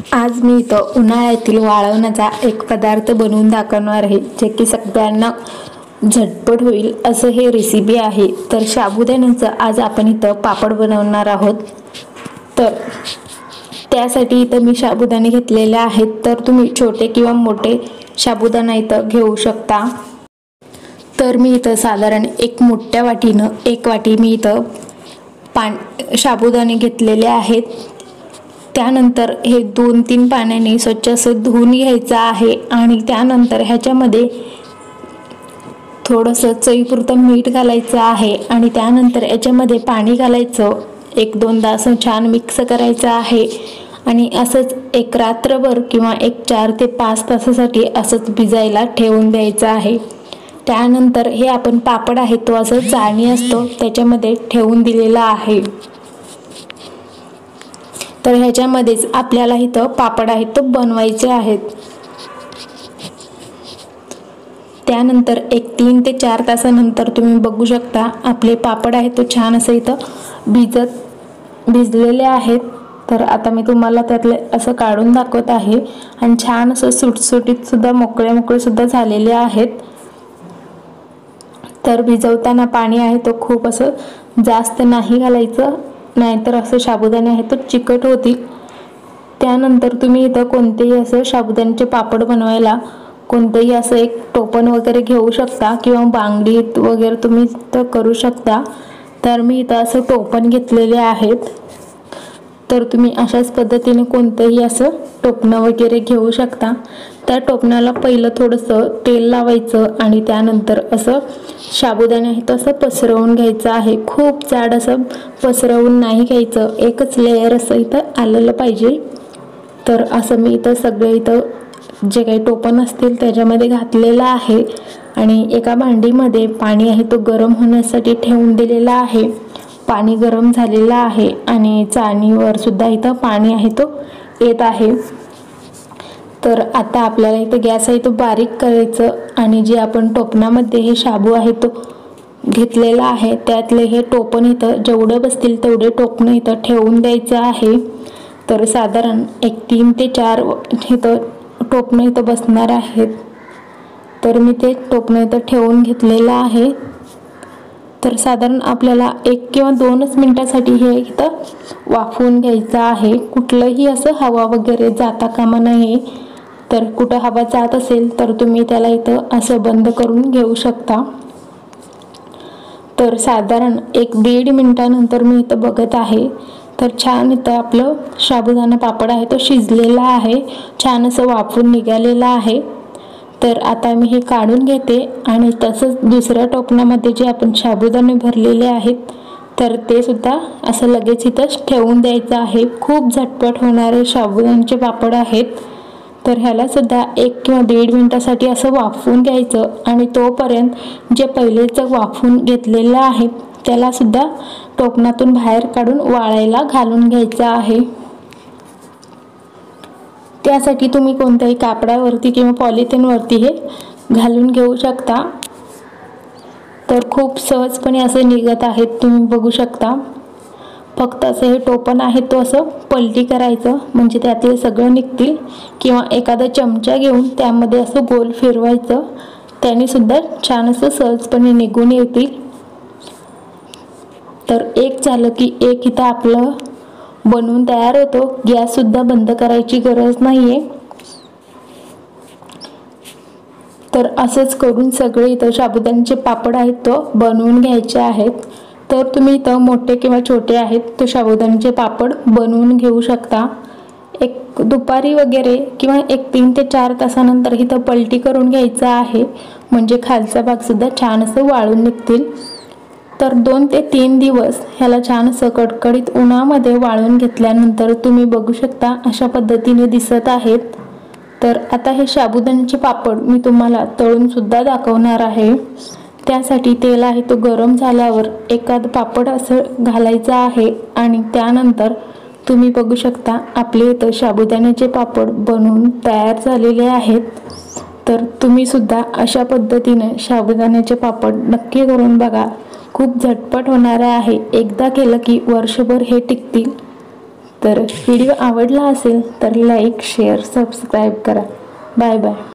आज मी इथं उन्हाळ्यातील वाळवण्याचा एक पदार्थ बनवून दाखवणार आहे, जे की सगळ्यांना झटपट होईल असं हे रेसिपी आहे। तर साबुदाण्याचं आज आपण इथं पापड बनवणार आहोत। तर त्यासाठी इथं मी साबुदाणे घेतलेले आहेत। तर तुम्ही छोटे किंवा मोठे साबुदाणा इथं घेऊ शकता। तर मी इथं साधारण एक मोठ्या वाटीनं एक वाटी मी इथं साबुदाणे घेतलेले आहेत। त्यानंतर हे 2-3 पाण्याने स्वच्छ असं धुवून घ्यायचं आहे आणि त्यानंतर ह्याच्यामध्ये थोडंसं चवीपुरतं मीठ घालायचं आहे आणि त्यानंतर याच्यामध्ये पाणी घालायचं, 1-2दा असं छान मिक्स करायचं आहे आणि असंच एक रात्रभर किंवा एक 4 ते 5 तासासाठी असंच भिजायला ठेवून द्यायचं आहे। त्यानंतर हे आपण पापड आहे तो असं चाळणी असतो त्याच्यामध्ये ठेवून दिलेला आहे। तर ह्याच्यामध्येच आपल्याला इथं पापड आहे तो बनवायचे आहेत। त्यानंतर एक 3 ते 4 तासानंतर तुम्ही बघू शकता आपले पापड आहे तो छान असं इथं भिजलेले आहेत। तर आता मी तुम्हाला त्यातले असं काढून दाखवत आहे आणि छान असं सुटसुटीत सुद्धा मोकळे सुद्धा झालेले आहेत। तर भिजवताना पाणी आहे तो खूप असं जास्त नाही घालायचं, नाहीतर असं साबुदाणे आहे तो चिकट होतील। त्यानंतर तुम्ही इथं कोणतेही असं साबुदाण्याचे पापड बनवायला कोणतेही असं एक टोपण वगैरे घेऊ शकता किंवा बांगडीत वगैरे तुम्ही इथं करू शकता। तर मी इथं असं टोपण घेतलेले आहेत। तर तुम्ही अशाच पद्धतीने कोणतेही असं टोपणं वगैरे घेऊ शकता। त्या टोपणाला पहिलं थोडंसं तेल लावायचं आणि त्यानंतर असं साबुदाणे आहे तसं पसरवून घ्यायचं आहे। खूप जाड असं पसरवून नाही घ्यायचं, एकच लेयर असं इथं आलेलं पाहिजे। तर असं मी इथं सगळे इथं जे काही टोपण असतील त्याच्यामध्ये घातलेलं आहे आणि एका भांडीमध्ये पाणी आहे तो गरम होण्यासाठी ठेवून दिलेला आहे। पाणी गरम झालेलं आहे आणि चाळणीवर सुद्धा इथं पाणी आहे तो येत आहे। तर आता आपल्याला इथं गॅस आहे तो बारीक करायचं आणि जे आपण टोपणामध्ये हे शाबू आहे तो घेतलेला आहे त्यातले हे टोपण इथं जेवढे बसतील तेवढे टोपणं इथं ठेवून द्यायचं आहे। तर साधारण एक 3 ते 4 इथं टोपणं इथं बसणार आहेत। तर मी ते टोपणं इथं ठेवून घेतलेलं आहे। तर साधारण आपल्याला 1 किंवा 2च मिनिटासाठी हे इथं वाफवून घ्यायचं आहे। कुठलंही असं हवा वगैरे जाता कामा नये। तर कुठं हवा जात असेल तर तुम्ही त्याला इथं असं बंद करून घेऊ शकता। तर साधारण 1-1.5 मिनिटानंतर मी इथं बघत आहे तर छान इथं आपलं साबुदाणा पापड आहे तो शिजलेला आहे, छान असं वाफून निघालेला आहे। तर आता मी हे काढून घेते आणि तसंच दुसऱ्या टोपणामध्ये जे आपण साबुदाणे भरलेले आहेत तर ते सुद्धा असं लगेच इथंच ठेवून द्यायचं आहे। खूप झटपट होणारे साबुदाण्याचे पापड आहेत। तर ह्याला सुद्धा 1 किंवा 1.5 मिनिटासाठी असं वाफवून घ्यायचं आणि तोपर्यंत जे पहिलेच वाफवून घेतलेलं आहे त्याला सुद्धा टोपणातून बाहेर काढून वाळायला घालून घ्यायचं आहे। त्यासाठी तुम्ही कोणत्याही कापडावरती किंवा पॉलिथिनवरती हे घालून घेऊ शकता। तर खूप सहजपणे असे निघत आहेत, तुम्ही बघू शकता। फक्त असं हे टोपण आहे तो असं पलटी करायचं म्हणजे त्यातले सगळं निघतील किंवा एखादा चमचा घेऊन त्यामध्ये असं गोल फिरवायचं, त्याने सुद्धा छान असं सहजपणे निघून येतील। तर एक झालं की एक इथं आपलं बनवून तयार होतो। गॅस सुद्धा बंद करायची गरज नाहीये। तर असंच करून सगळे इथं साबुदाण्याचे पापड आहेत तो बनवून घ्यायचे आहेत। तर तुम्ही इथं मोठे किंवा छोटे आहेत तो साबुदाण्याचे पापड बनवून घेऊ शकता। एक दुपारी वगैरे किंवा एक 3 ते 4 तासानंतर इथं पलटी करून घ्यायचं आहे म्हणजे खालचा भाग सुद्धा छान असं वाळून निघतील। तर 2 ते 3 दिवस ह्याला छान असं कडकडीत उन्हामध्ये वाळून घेतल्यानंतर तुम्ही बघू शकता अशा पद्धतीने दिसत आहेत। तर आता हे साबुदाण्याचे पापड मी तुम्हाला तळून सुद्धा दाखवणार आहे। त्यासाठी तेल आहे तो गरम झाल्यावर एखाद पापड असं घालायचं आहे आणि त्यानंतर तुम्ही बघू शकता आपले इथं साबुदाण्याचे पापड बनवून तयार झालेले आहेत। तर तुम्ही सुद्धा अशा पद्धतीने साबुदाण्याचे पापड नक्की करून बघा, खूप झटपट होणार आहे। एकदा केलं की वर्षभर हे टिकतील। तर व्हिडिओ आवडला असेल तर लाईक शेअर सबस्क्राईब करा. Bye bye.